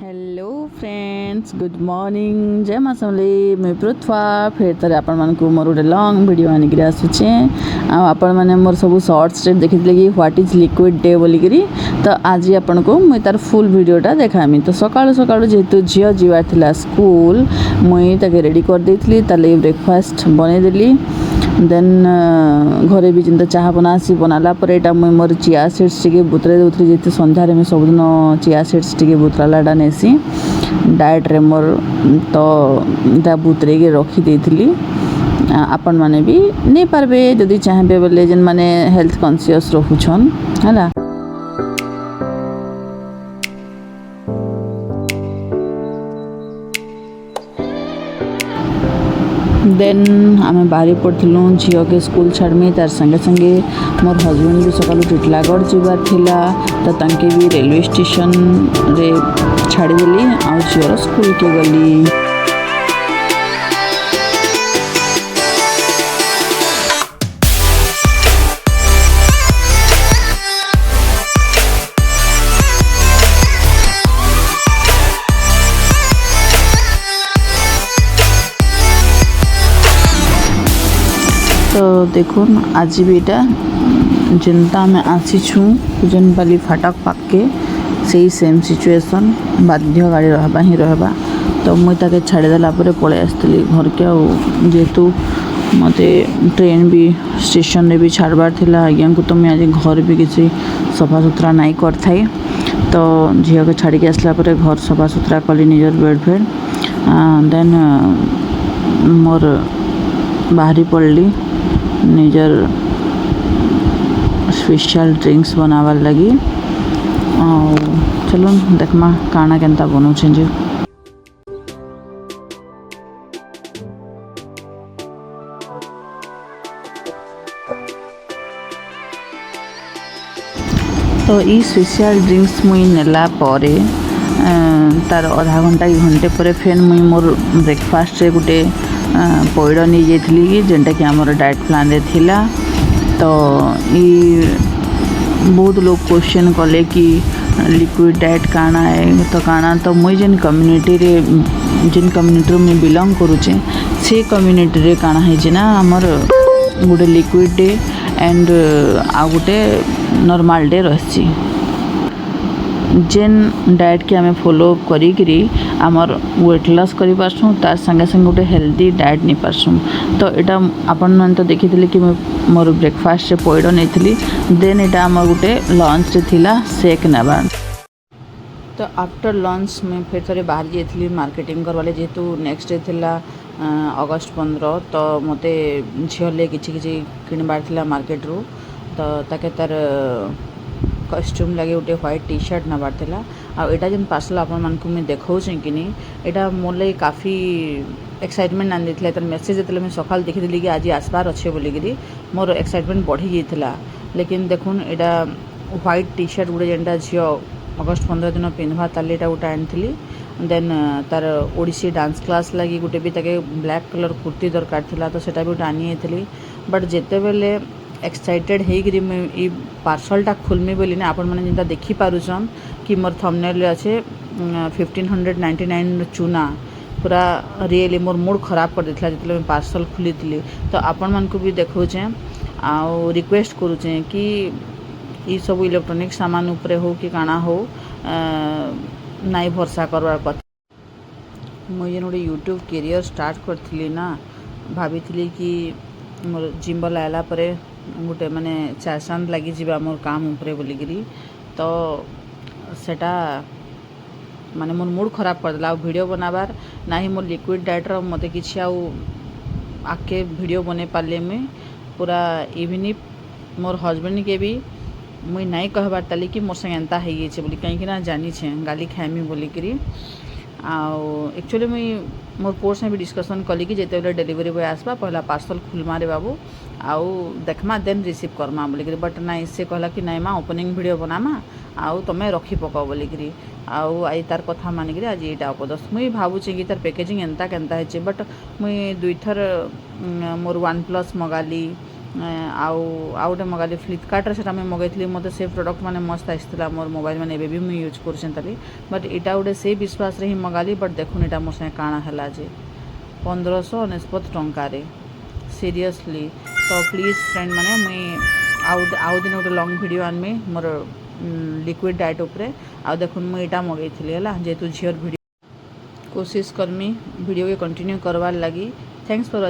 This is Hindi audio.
हेलो फ्रेंड्स, गुड मॉर्निंग, जय माँ समली। मैं पृथ्वा फिर तार आपण मानक मोर गोटे लंग वीडियो आनिक आसूचे। आपण मैंने मोर सब शॉर्ट्स देखी कि व्हाट इज लिक्विड डे बोलिकी। तो आज आपण को मुई तार फुल वीडियोटा देखामी। तो सकाळु सकाळु जेहेतु झील जीवार थिला स्कूल, मुई ताके रेडी कर देइथली, तार लगे ब्रेकफास्ट बनईदेली। देन घरे भी जिंदा चाह बनासी बनाला पर एटा मुई मोर चिया सीड्स टिके बुतरे देउथली। जेते संध्यारे मैं सबदिन चिया सीड्स टिके बुतरालाटा नेसी डाएट रे मोर। तो ता बुतरे के रखी देइथली। आपण माने भी नहीं पारबे जदि चाहबे बोले, जेन माने हेल्थ कॉन्शियस रहुछन हला। देन आम बाहरी पड़ू झील के स्कूल छाड़मी। तार संगे संगे मोर हजबैंड भी सकालू टिटलागढ़ जीवार थिला, तो तांके भी रेलवे स्टेशन रे छाड़देली आ झील स्कूल के गली। तो देखो आज भी इटा जनता में आसीछू पूजनपाली फाटक पाके से सेम सिचुएशन बाध्य गाड़ी रहबा ही रहबा। तो मुई ताके छाड़देला पळे आसली घर के। जेहेतु मते ट्रेन भी स्टेशन रे भी छाड़बार थिला आज्ञा को, तो मैं आज घर भी किसी सफा सुतरा नहीं कर थाई। तो झील के छाड़ी के आसला परे घर सफा सुतरा कली निजर बेड फेड। देन मोर बाहरी पड़ली निजर स्पेशल ड्रिंक्स बनावार लगी। चलो देखमा काना केनता बनाऊँ जे। तो ई स्पेशल ड्रिंक्स मुई नेला परे तार आधा घंटा कि घंटे पर फेन मुई मोर ब्रेकफास्ट रे गुटे पैड़ नहीं जाइली, जेनटा कि आमर डाएट प्लान रे थिला। तो ये बहुत लोग क्वेश्चन कले कि लिक्विड डाएट काना है। तो काना तो मुई जेन कम्युनिटी में बिलोंग करुचे से कम्युनिटी रे काना है ना आमर गोटे लिक्विड डे एंड आ गोटे नॉर्मल डे रही। जेन डाएट के आमे फॉलो करी आमर वेट लॉस करि पारसुँ, तार संगे संगे गोटे हेल्दी डाएट नहीं पारसुँ। तो एटा आपण मन तो देखी कि मोर ब्रेकफास्ट रे पैड़ नहीं। देन एटा आमर गोटे लंच रे थिला शेक नेबार। तो आफ्टर लंच में फिर थोड़े बाहर जाइली मार्केटिंग करवाले, जेहेतु नेक्स्ट डे थिला अगस्त 15। तो मते झील किछि किणबार थिला मार्केट रू। तो ताके तार कस्ट्यूम लगे गोटे व्हाइट टी शर्ट नबार थिला। आ एटा जेन पार्सल आपण मानकु मैं देखौछे कि नहीं, एटा मोर लगे काफ़ी एक्साइटमेंट आनि देथिला। तार मेसेज जेतले मैं सकाल देखिदेली कि आज आसबार अच्छे बोलिकी मोर एक्साइटमेंट बढ़ी जाइथिला। लेकिन देखुन एटा व्हाइट टी शर्ट गोटे जेनटा झील अगस्त 15 दिन पिंधवा ताले एटा गोटे आनिथिली। देन तार ओडिसी डांस क्लास लगी गोटे भी ताके ब्लैक कलर कुर्ती दरकार थिला, तो सेटा भी गोटे आनी आइथिली। बट जेते बेले एक्साइटेड होइकरी मैं ई पार्सलटा खोलमी बोली ना, आपण मैंने जिनता देखी पारुछन कि मोर थंबनेल अच्छे 1599 चूना पूरा रियली मोर मूड खराब कर देथिला जितले मैं पार्सल खुली थी। तो आपण मानकु भी देखौछे आ रिक्वेस्ट करूछे कि ई सब इलेक्ट्रॉनिक सामान उपरे हो कि काना हो नाई भरोसा करवार कथा। मुझे गोटे यूट्यूब कैरियर स्टार्ट करथिली ना, भाभी कि मोर जिम वाला आला परे गोटे माने 4 चांद लगी जीवा मोर काम उपरे बोलिकी। तो सेटा माने मोर मूड खराब कर देला। वीडियो बनाबार ना ही मोर लिक्विड डाएट रो मते किछि आके वीडियो बने पाले मैं पूरा इवनिंग मोर हस्बैंड के भी मुई नहीं कहबार ताली कि मोर संगे एंता है ये बोली, कहीं ना जानी छे गाली खाएमी बोलिकी। एक्चुअली मुई मोर कोर्स में भी डिस्कसन कली कि जेते बेले डिलीवरी बॉय आसबा पहला पार्सल खुलमा रे बाबू आउ देखमा देन रिसीव करमा बोलिकी। बट ना से कहला कि नहीं माँ ओपनिंग वीडियो बनामा आउ तुम रखी पकाओ बोलिकी। आउ आई तार कथा मानिकी आज यहाँ उपदस्त मुई भावुचे कि तार पैकेजिंग एंता केंता है। बट मुई 2 थर मोर OnePlus मगाली आउ गोटे मगाली फ्लिपकार्ट से मगैली मत से प्रोडक्ट मैंने मस्त आसाला मोर मोबाइल मैंने एबे भी मुझे यूज कर बट इटा गोटे से विश्वास रे ही मगाली बट देखुन इटा मोर संगे काଣା है जे 1599 टंकार सीरियसली। तो प्लीज फ्रेंड मैंने मुई आउ दिन गोटे लंग वीडियो आनमी मोर लिक्विड डाइट उपरे आ देखुन मुई इटा मगैली है जेहेतु झीर वीडियो कोशिश करमी वीडियो के कंटिन्यू करवार लगी। Thanks for